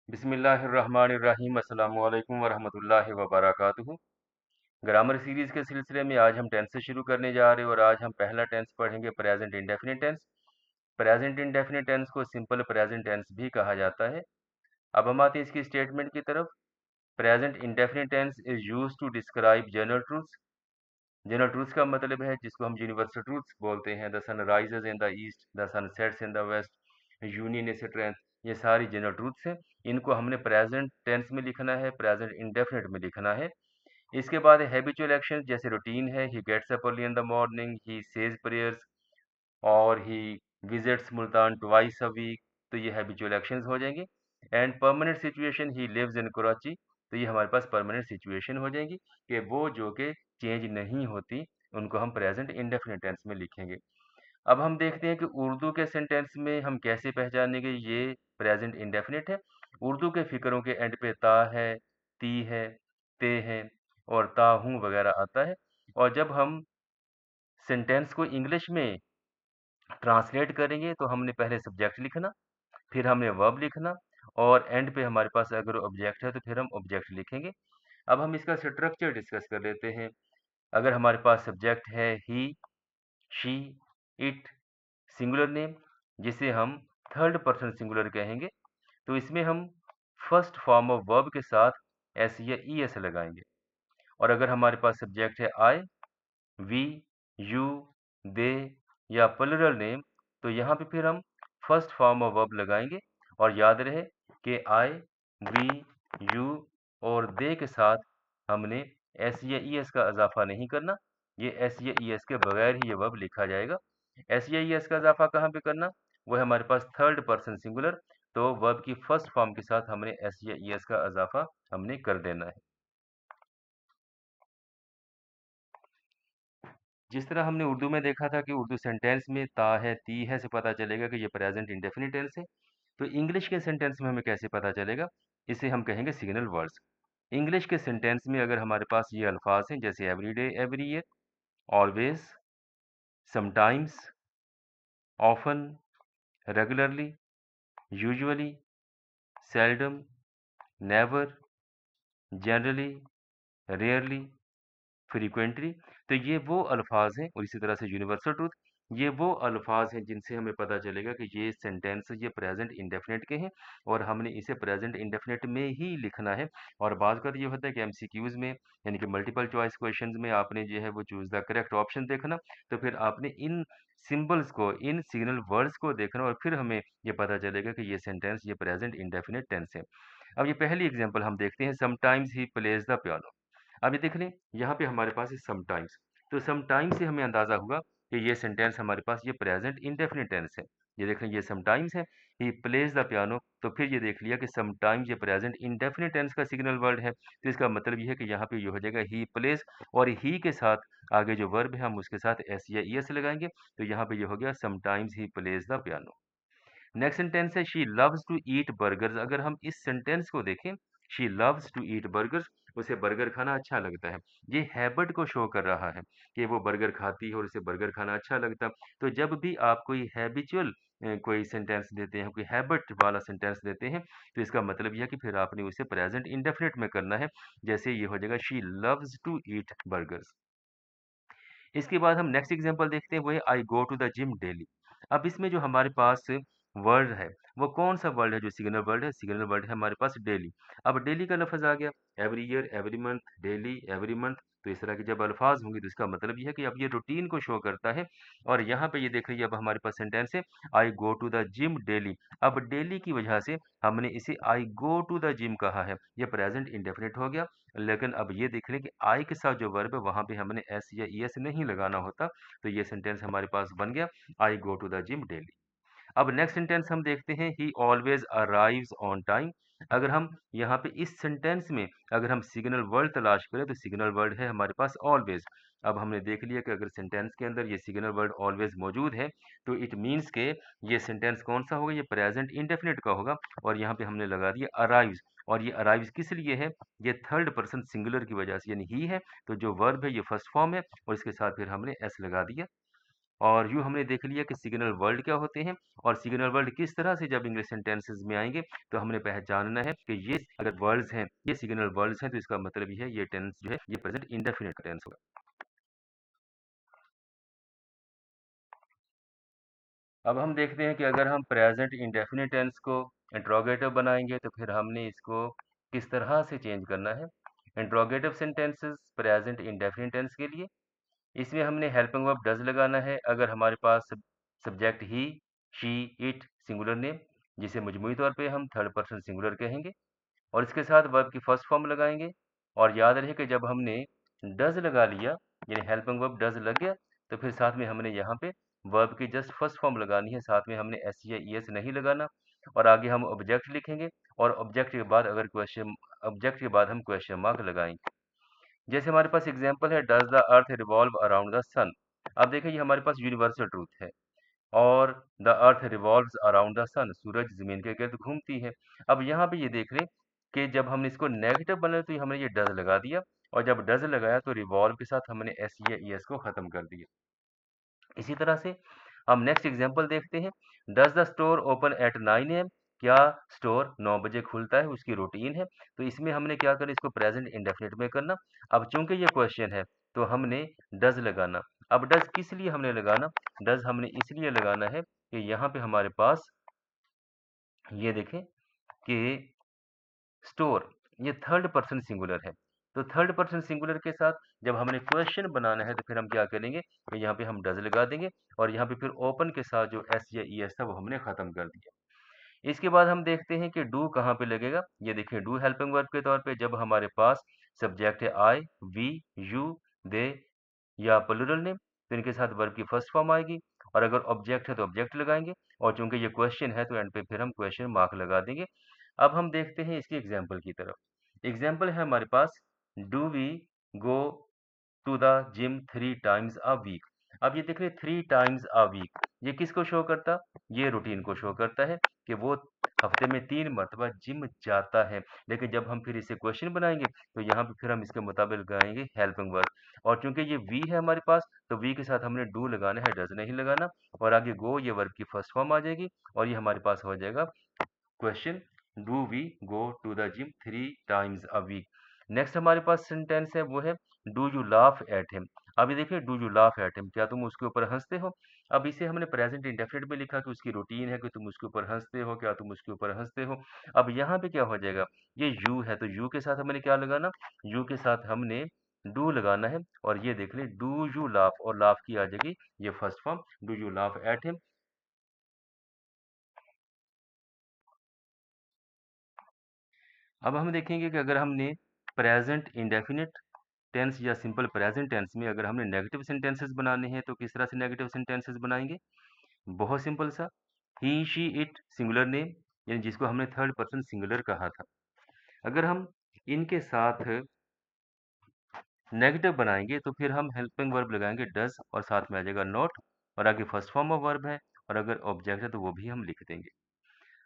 बिस्मिल्लाहिर्रहमानिर्रहीम अस्सलामु अलैकुम वरहमतुल्लाहि वबरकातुहू। ग्रामर सीरीज के सिलसिले में आज हम टेंस से शुरू करने जा रहे हैं और आज हम पहला टेंस पढ़ेंगे present indefinite tense. Present indefinite tense को सिंपल प्रेजेंट टेंस भी कहा जाता है। अब हम आते हैं इसकी स्टेटमेंट की तरफ। Present indefinite tense is used to describe general truths. General truths का मतलब है जिसको हम यूनिवर्सल ट्रूथ्स बोलते हैं। The sun rises in the east, the sun sets in the west, union is strength. ये सारी जनरल ट्रूथ्स हैं। इनको हमने प्रेजेंट टेंस में लिखना है, प्रेजेंट इंडेफिनिट में लिखना है। इसके बाद हैबिचुअल एक्शन जैसे रूटीन है, he gets up early in the morning, he says prayers और he visits Multan twice a week. तो ये हैबिचुअल एक्शंस हो जाएंगे। And permanent situation, he lives in Karachi. तो ये हमारे पास परमानेंट सिचुएशन हो जाएंगी कि वो जो कि चेंज नहीं होती, उनको हम प्रेजेंट इंडेफिनिट टेंस में लिखेंगे। अब हम देखते हैं कि उर्दू के सेंटेंस में हम कैसे पहचानेंगे ये प्रेजेंट इंडेफिनिट है। उर्दू के फिक्रों के एंड पे ता है, ती है, ते है और ता हूँ वगैरह आता है। और जब हम सेंटेंस को इंग्लिश में ट्रांसलेट करेंगे तो हमने पहले सब्जेक्ट लिखना, फिर हमने वर्ब लिखना और एंड पे हमारे पास अगर ऑब्जेक्ट है तो फिर हम ऑब्जेक्ट लिखेंगे। अब हम इसका स्ट्रक्चर डिस्कस कर लेते हैं। अगर हमारे पास सब्जेक्ट है ही, शी, इट, सिंगुलर नेम जिसे हम थर्ड पर्सन सिंगुलर कहेंगे, तो इसमें हम फर्स्ट फॉर्म ऑफ वर्ब के साथ एस या ई एस लगाएंगे। और अगर हमारे पास सब्जेक्ट है आई, वी, यू, दे या प्लुरल नेम, तो यहाँ पे फिर हम फर्स्ट फॉर्म ऑफ वर्ब लगाएंगे। और याद रहे कि आई, वी, यू और दे के साथ हमने एस या ई एस का इजाफा नहीं करना। ये एस या ई एस के बगैर ही ये वर्ब लिखा जाएगा। एस या ई एस का इजाफा कहाँ पे करना? वो है हमारे पास थर्ड पर्सन सिंगुलर। तो वर्ब की फर्स्ट फॉर्म के साथ हमने एस या ई एस का इजाफा हमने कर देना है। जिस तरह हमने उर्दू में देखा था कि उर्दू सेंटेंस में ता है, ती है से पता चलेगा कि ये प्रेजेंट इंडेफिनिट टेंस है। तो इंग्लिश के सेंटेंस में हमें कैसे पता चलेगा? इसे हम कहेंगे सिग्नल वर्ड्स। इंग्लिश के सेंटेंस में अगर हमारे पास ये अल्फाज हैं जैसे everyday, every year, always, sometimes, often, regularly, usually, seldom, never, generally, rarely, frequently, तो ये वो अल्फाज हैं। और इसी तरह से यूनिवर्सल ट्रूथ, ये वो अल्फाज हैं जिनसे हमें पता चलेगा कि ये सेंटेंस ये प्रेजेंट इंडेफिनिट के हैं और हमने इसे प्रेजेंट इंडेफिनिट में ही लिखना है। और बात का ये होता है कि एमसीक्यूज में यानी कि मल्टीपल चॉइस क्वेश्चंस में आपने जो है वो चूज द करेक्ट ऑप्शन देखना। तो फिर आपने इन सिंबल्स को, इन सिग्नल वर्ड्स को देखना और फिर हमें ये पता चलेगा कि ये सेंटेंस ये प्रेजेंट इंडेफिनिट टेंस है। अब ये पहली एग्जांपल हम देखते हैं, sometimes he plays the piano. अब ये देख लें, यहाँ पे हमारे पास है समटाइम्स। तो समटाइम्स से हमें अंदाजा हुआ कि ये सेंटेंस हमारे पास ये प्रेजेंट इंडेफिनिट टेंस है। ये देख लें, ये समटाइम्स है, ही प्लेज द पियानो। तो फिर ये देख लिया कि समटाइम्स ये प्रेजेंट इंडेफिनिट टेंस का सिग्नल वर्ड है। तो इसका मतलब ये है कि यहाँ पे ये हो जाएगा ही प्लेज और ही के साथ आगे जो वर्ब है हम उसके साथ एस या ई एस लगाएंगे। तो यहाँ पे ये हो गया sometimes he plays the piano. Next sentence है she loves to eat burgers. अगर हम इस सेंटेंस को देखें, she loves to eat burgers, उसे बर्गर खाना अच्छा लगता है। ये हैबिट को शो कर रहा है कि वो बर्गर खाती है और उसे बर्गर खाना अच्छा लगता है। तो जब भी आप कोई हैबिचुअल कोई सेंटेंस देते हैं, कोई हैबिट वाला सेंटेंस देते हैं, तो इसका मतलब यह है कि फिर आपने उसे प्रेजेंट इंडेफिनिट में करना है। जैसे ये हो जाएगा she loves to eat burgers. इसके बाद हम नेक्स्ट एग्जांपल देखते हैं, वो है I go to the gym daily. अब इसमें जो हमारे पास वर्ड है वो कौन सा वर्ड है? जो सिग्नल वर्ड है, सिग्नल वर्ड है हमारे पास डेली। अब डेली का लफ्ज आ गया, every year, every month, daily, every month. तो इस तरह के जब अल्फाज होंगे तो इसका मतलब ये है कि अब ये रूटीन को शो करता है। और यहाँ पे ये देख लीजिए, अब हमारे पास सेंटेंस है I go to the gym daily. अब डेली की वजह से हमने इसे I go to the gym कहा है, ये प्रेजेंट इंडेफिनिट हो गया। लेकिन अब ये देख लें कि आई के साथ जो वर्ब है वहां पे हमने एस या ई एस नहीं लगाना होता। तो ये सेंटेंस हमारे पास बन गया, I go to the gym daily. अब नेक्स्ट सेंटेंस हम देखते हैं, he always arrives on time. अगर हम यहाँ पे इस सेंटेंस में अगर हम सिग्नल वर्ड तलाश करें तो सिग्नल वर्ड है हमारे पास ऑलवेज। अब हमने देख लिया कि अगर सेंटेंस के अंदर ये सिग्नल वर्ड ऑलवेज मौजूद है तो इट मीन्स के ये सेंटेंस कौन सा होगा? ये प्रेजेंट इंडेफिनिट का होगा। और यहाँ पे हमने लगा दिया अराइव्स। और ये अराइव्स किस लिए है? ये थर्ड पर्सन सिंगुलर की वजह से, यानी ही है तो जो वर्ब है ये फर्स्ट फॉर्म है और इसके साथ फिर हमने एस लगा दिया। और यूँ हमने देख लिया कि सिग्नल वर्ड क्या होते हैं और सिग्नल वर्ड किस तरह से जब इंग्लिश सेंटेंसेस में आएंगे तो हमने पहचानना है कि ये अगर वर्ड्स हैं, ये सिग्नल वर्ड्स हैं, तो इसका मतलब ये है ये टेंस जो है ये प्रेजेंट इंडेफिनिट टेंस होगा। अब हम देखते हैं कि अगर हम प्रेजेंट इंडेफिनिट टेंस को इंट्रोगेटिव बनाएंगे तो फिर हमने इसको किस तरह से चेंज करना है। Interrogative sentences present indefinite tense के लिए इसमें हमने हेल्पिंग वर्ब डज लगाना है अगर हमारे पास subject he, she, it singular name, जिसे मजमूई तौर पे हम थर्ड पर्सन सिंगुलर कहेंगे, और इसके साथ वर्ब की फर्स्ट फॉर्म लगाएंगे। और याद रहे कि जब हमने डज लगा लिया यानी हेल्पिंग वर्ब डज लग गया तो फिर साथ में हमने यहाँ पे वर्ब की जस्ट फर्स्ट फॉर्म लगानी है, साथ में हमने एस या ई एस नहीं लगाना। और आगे हम ऑब्जेक्ट लिखेंगे और ऑब्जेक्ट के बाद अगर क्वेश्चन ऑब्जेक्ट के बाद हम क्वेश्चन मार्क लगाएंगे। जैसे हमारे पास एग्जांपल है does the earth revolve around the sun. अब देखिए ये हमारे पास यूनिवर्सल ट्रूथ है और the earth revolves around the sun, सूरज जमीन के गिर्द घूमती है। अब यहाँ पे ये देख लें कि जब हमने इसको नेगेटिव बना तो हमने ये डज लगा दिया और जब डज लगाया तो रिवॉल्व के साथ हमने एस या ई एस को खत्म कर दिया। इसी तरह से हम नेक्स्ट एग्जांपल देखते हैं does the store open at 9 AM। क्या स्टोर 9 बजे खुलता है, उसकी रूटीन है। तो इसमें हमने क्या करना, इसको प्रेजेंट इंडेफिनिट में करना। अब चूंकि ये क्वेश्चन है तो हमने डज लगाना। अब डज किस लिए हमने लगाना, डज हमने इसलिए लगाना है कि यहाँ पे हमारे पास ये देखें कि स्टोर ये थर्ड पर्सन सिंगुलर है। तो थर्ड पर्सन सिंगुलर के साथ जब हमने क्वेश्चन बनाना है तो फिर हम क्या करेंगे कि यहाँ पे हम डज लगा देंगे और यहाँ पे फिर ओपन के साथ जो एस या ई एस था वो हमने खत्म कर दिया। इसके बाद हम देखते हैं कि डू कहाँ पे लगेगा। ये देखिए डू हेल्पिंग वर्ब के तौर पे जब हमारे पास सब्जेक्ट है आई, वी, यू, दे या प्लूरल नेम तो इनके साथ वर्ब की फर्स्ट फॉर्म आएगी। और अगर ऑब्जेक्ट है तो ऑब्जेक्ट लगाएंगे और चूंकि ये क्वेश्चन है तो एंड पे फिर हम क्वेश्चन मार्क लगा देंगे। अब हम देखते हैं इसकी एग्जाम्पल की तरफ। एग्जाम्पल है हमारे पास do we go to the gym 3 times a week. अब ये देख रहे 3 टाइम्स अ वीक, ये किसको शो करता, ये रूटीन को शो करता है कि वो हफ्ते में 3 मरतबा जिम जाता है। लेकिन जब हम फिर इसे क्वेश्चन बनाएंगे तो यहाँ पे फिर हम इसके मुताबिक लगाएंगे हेल्पिंग वर्ब। और चूंकि ये वी है हमारे पास तो वी के साथ हमने डू लगाना है, डज नहीं लगाना। और आगे गो ये वर्ब की फर्स्ट फॉर्म आ जाएगी और ये हमारे पास हो जाएगा question do we go to the gym 3 times a week. Next हमारे पास सेंटेंस है वो है do you laugh at him. अभी देखिए do you laugh at him, क्या तुम उसके ऊपर हंसते हो। अब इसे हमने प्रेजेंट इंडेफिनिट में लिखा कि उसकी रूटीन है कि तुम उसके ऊपर हंसते हो, क्या तुम उसके ऊपर हंसते हो। अब यहाँ पे क्या हो जाएगा, ये यू है तो यू के साथ हमने क्या लगाना, यू के साथ हमने डू लगाना है। और ये देख ले डू यू लाफ और लाफ की आ जाएगी ये first form do you laugh at him. अब हम देखेंगे कि अगर हमने प्रेजेंट इंडेफिनिट टेंस या सिंपल प्रेजेंट टेंस में अगर हमने नेगेटिव सेंटेंसेस बनाने हैं तो किस तरह से नेगेटिव सेंटेंसेस बनाएंगे। बहुत सिंपल सा, ही, शी, इट सिंगुलर नेम यानी जिसको हमने थर्ड पर्सन सिंगुलर कहा था, अगर हम इनके साथ नेगेटिव बनाएंगे तो फिर हम हेल्पिंग वर्ब लगाएंगे डज और साथ में आ जाएगा नॉट और आगे फर्स्ट फॉर्म ऑफ वर्ब है और अगर ऑब्जेक्ट है तो वो भी हम लिख देंगे।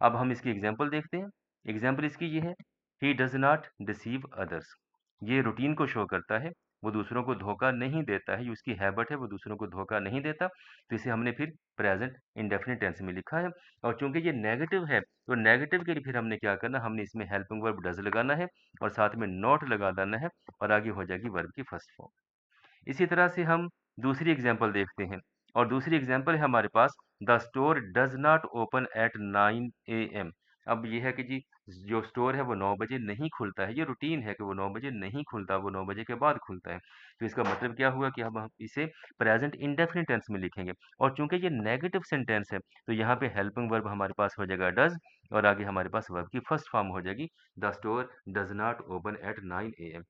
अब हम इसकी एग्जाम्पल देखते हैं। एग्जाम्पल इसकी ये है he does not deceive others. ये रूटीन को शो करता है, वो दूसरों को धोखा नहीं देता है, ये उसकी हैबिट है, वो दूसरों को धोखा नहीं देता। तो इसे हमने फिर प्रेजेंट इंडेफिनिट टेंस में लिखा है। और चूंकि ये नेगेटिव है तो नेगेटिव के लिए फिर हमने क्या करना, हमने इसमें हेल्पिंग वर्ब डज लगाना है और साथ में नॉट लगा देना है और आगे हो जाएगी वर्ब की फर्स्ट फॉर्म। इसी तरह से हम दूसरी एग्जाम्पल देखते हैं और दूसरी एग्जाम्पल है हमारे पास the store does not open at 9 AM। अब ये है कि जी जो स्टोर है वो 9 बजे नहीं खुलता है, ये रूटीन है कि वो 9 बजे नहीं खुलता, वो 9 बजे के बाद खुलता है। तो इसका मतलब क्या हुआ कि हम इसे प्रेजेंट इंडेफिनिट टेंस में लिखेंगे। और चूंकि ये नेगेटिव सेंटेंस है तो यहाँ पे हेल्पिंग वर्ब हमारे पास हो जाएगा डज और आगे हमारे पास वर्ब की फर्स्ट फॉर्म हो जाएगी the store does not open at 9 AM।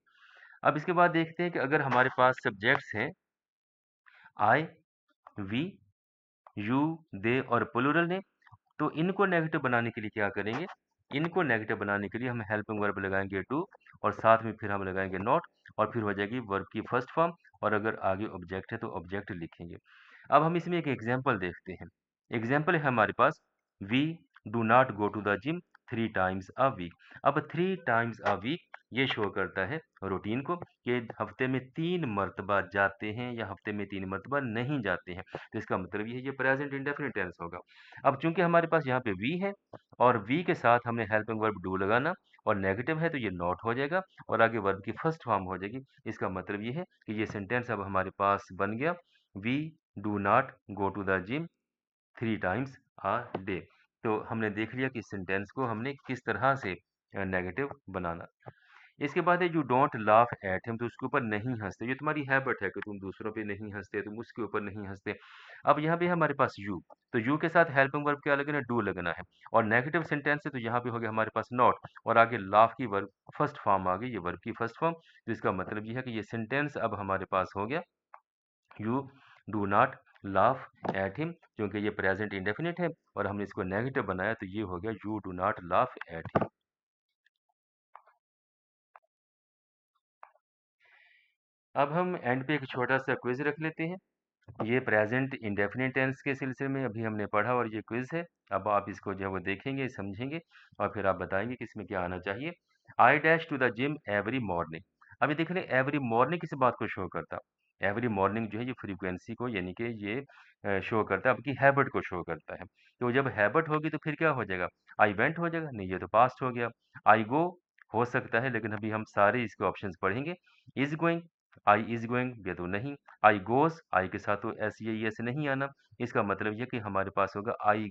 अब इसके बाद देखते हैं कि अगर हमारे पास सब्जेक्ट्स हैं आई, वी, यू, दे और प्लूरल ने, तो इनको नेगेटिव बनाने के लिए क्या करेंगे, इनको नेगेटिव बनाने के लिए हम हेल्पिंग वर्ब लगाएंगे टू और साथ में फिर हम लगाएंगे नॉट और फिर हो जाएगी वर्ब की फर्स्ट फॉर्म और अगर आगे ऑब्जेक्ट है तो ऑब्जेक्ट लिखेंगे। अब हम इसमें एक एग्जाम्पल देखते हैं। एग्जाम्पल है हमारे पास we do not go to the gym 3 times a week. अब 3 टाइम्स अ वीक ये शो करता है रूटीन को कि हफ्ते में 3 मर्तबा जाते हैं या हफ्ते में 3 मर्तबा नहीं जाते हैं। तो इसका मतलब ये है ये प्रेजेंट इंडेफिनिट टेंस होगा। अब चूंकि हमारे पास यहाँ पे वी है और वी के साथ हमने हेल्पिंग वर्ब डू लगाना और नेगेटिव है तो ये नॉट हो जाएगा और आगे वर्ब की फर्स्ट फॉर्म हो जाएगी। इसका मतलब ये है कि ये सेंटेंस अब हमारे पास बन गया, we do not go to the gym 3 times a day. तो हमने देख लिया कि सेंटेंस को हमने किस तरह से नेगेटिव बनाना। इसके बाद है you don't laugh at him, तो उसके ऊपर नहीं हंसते। ये तुम्हारी हैबिट है कि तुम दूसरों पे नहीं हंसते, तुम उसके ऊपर नहीं हंसते। अब यहाँ पे हमारे पास यू, तो यू के साथ हेल्पिंग वर्ब क्या लगना है, डू लगना है और नेगेटिव सेंटेंस है तो यहाँ पे हो गया हमारे पास नॉट और आगे लाफ की वर्ब फर्स्ट फॉर्म आ गई, ये वर्ब की फर्स्ट फॉर्म। तो इसका मतलब ये है कि ये सेंटेंस अब हमारे पास हो गया, you do not laugh at him, क्योंकि ये प्रेजेंट इंडेफिनिट है और हमने इसको नेगेटिव बनाया तो ये हो गया you do not laugh at him. अब हम एंड पे एक छोटा सा क्विज रख लेते हैं। ये प्रेजेंट इंडेफिनिट टेंस के सिलसिले में अभी हमने पढ़ा और ये क्विज है। अब आप इसको जो है वो देखेंगे, समझेंगे और फिर आप बताएंगे कि इसमें क्या आना चाहिए। I dash to the gym every morning. अभी देख रहे एवरी मॉर्निंग किस बात को शो करता, एवरी मॉर्निंग जो है ये फ्रीक्वेंसी को यानी कि ये शो करता है, आपकी हैबिट को शो करता है। तो जब हैबिट होगी तो फिर क्या हो जाएगा, आई वेंट हो जाएगा, नहीं ये तो पास्ट हो गया। आई गो हो सकता है लेकिन अभी हम सारे इसके ऑप्शंस पढ़ेंगे। Is going, I is going ये तो नहीं। आई गोस, आई के साथ तो एस ये एस नहीं आना। इसका मतलब ये कि हमारे पास होगा I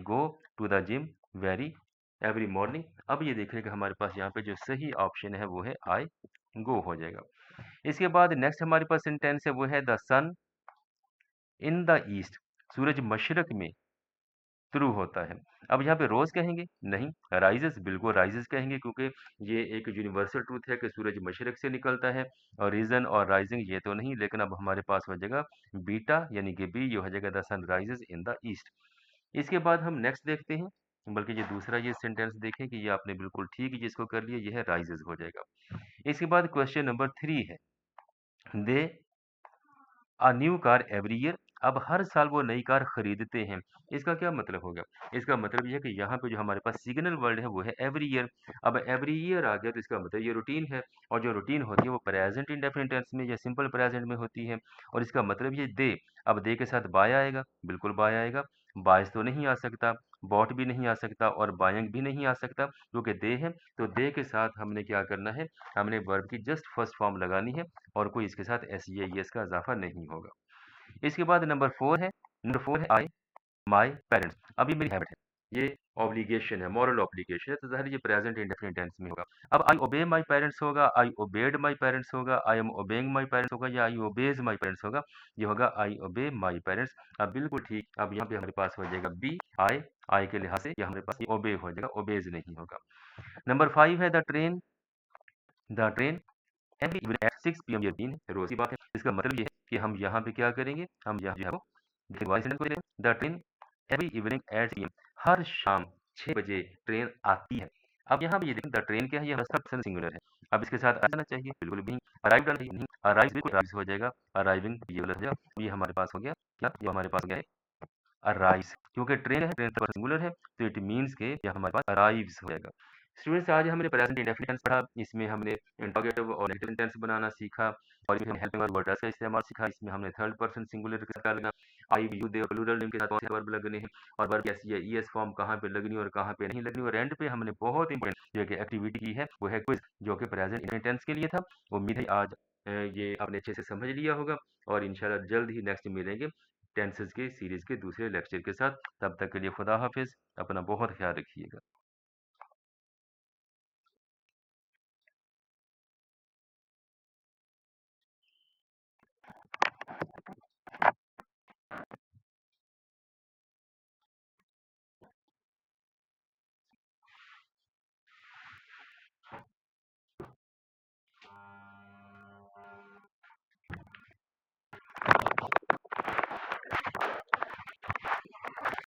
go to the gym very every morning. अब ये देखिए कि हमारे पास यहाँ पे जो सही ऑप्शन है वो है आई गो हो जाएगा। इसके बाद नेक्स्ट हमारे पास सेंटेंस है वो है the sun in the east, सूरज मशरक में शुरू होता है। अब यहाँ पे रोज कहेंगे नहीं, राइजेस, बिल्कुल राइजेस कहेंगे क्योंकि ये एक यूनिवर्सल ट्रूथ है कि सूरज मशरक से निकलता है। और रीजन और राइजिंग ये तो नहीं, लेकिन अब हमारे पास हो जाएगा बीटा यानी कि बी, ये हो जाएगा the sun rises in the east. इसके बाद हम नेक्स्ट देखते हैं, बल्कि ये दूसरा ये सेंटेंस देखें कि ये आपने बिल्कुल ठीक जिसको कर लिया, ये है राइजेस हो जाएगा। इसके बाद क्वेश्चन नंबर 3 है, they a new car every year. अब हर साल वो नई कार खरीदते हैं। इसका क्या मतलब होगा, इसका मतलब ये है कि यहाँ पे जो हमारे पास सिग्नल वर्ड है वो है एवरी ईयर। अब एवरी ईयर आ गया तो इसका मतलब ये रूटीन है और जो रूटीन होती है वो प्रेजेंट इंडेफिनिट टेंस में या सिंपल प्रेजेंट में होती है। और इसका मतलब ये दे, अब दे के साथ बाय आएगा, बिल्कुल बाय आएगा। बायस तो नहीं आ सकता, बॉट भी नहीं आ सकता और बायंग भी नहीं आ सकता क्योंकि दे है। तो दे के साथ हमने क्या करना है, हमने वर्ब की जस्ट फर्स्ट फॉर्म लगानी है और कोई इसके साथ एस या एस का इजाफा नहीं होगा। इसके बाद नंबर 4 है आई माय पेरेंट्स। अब ये मेरी हैबिट है, ये ऑब्लिगेशन है, मॉरल ऑब्लिगेशन है, तो ज़ाहिर ये प्रेजेंट इंडेफिनिट टेंस में होगा। अब आई ओबे माय पेरेंट्स होगा, आई ओबेड माय पेरेंट्स होगा, I am obeying my parents होगा या आई ओबेज माय पेरेंट्स होगा। ये होगा आई ओबे माय पेरेंट्स। अब बिल्कुल ठीक, अब यहाँ पे हमारे पास हो जाएगा बी आई, आई के लिहाज से ये हमारे पास ओबे हो जाएगा, ओबेज नहीं होगा। नंबर 5 है the train every evening at 6 PM. ये दिन है, रोज की बात है। इसका मतलब ये है कि हम यहाँ पे क्या करेंगे, हम यहाँ जो है वो the train every evening at PM, हर शाम 6 बजे ट्रेन आती है। अब यहाँ पे ये देखिए द ट्रेन क्या है, ये हमारा पर्सन सिंगुलर है। अब इसके साथ आना चाहिए, बिल्कुल भी नहीं। अराइव आना चाहिए, नहीं। अराइव बिल्कुल अराइव हो जाएगा, अराइविंग ये वाला हो जाएगा। ये हमारे पास हो गया क्या, ये हमारे पास हो गया है अराइव्स, क्योंकि ट्रेन है, ट्रेन पर सिंगुलर है तो इट मीन्स के ये हमारे पास अराइव्स हो जाएगा। स्टूडेंट्स आज हमने प्रेजेंट इंडेफिनिट टेंस पढ़ा, इसमें हमने इंटरोगेटिव और नेगेटिव टेंस बनाना सीखा और इसमें हेल्पिंग वर्ब का इस्तेमाल सीखा। इसमें हमने थर्ड पर्सन सिंगुलर के साथ लगना, आई यू दे और प्लूरल नेम के साथ कौन से वर्ब लगने हैं और वर्ब कैसी है, ईएस फॉर्म कहाँ पे लगनी और कहाँ पे नहीं लगनी। और एंड पे हमने बहुत इंपॉर्टेंट जो कि एक्टिविटी की है वो है क्विज, जो कि प्रेजेंट इंडेफिनिट टेंस के लिए था। उम्मीद है आज ये आपने अच्छे से समझ लिया होगा और इंशाल्लाह जल्द ही नेक्स्ट मिलेंगे टेंसेस के सीरीज के दूसरे लेक्चर के साथ। तब तक के लिए खुदा हाफिज, अपना बहुत ख्याल रखिएगा।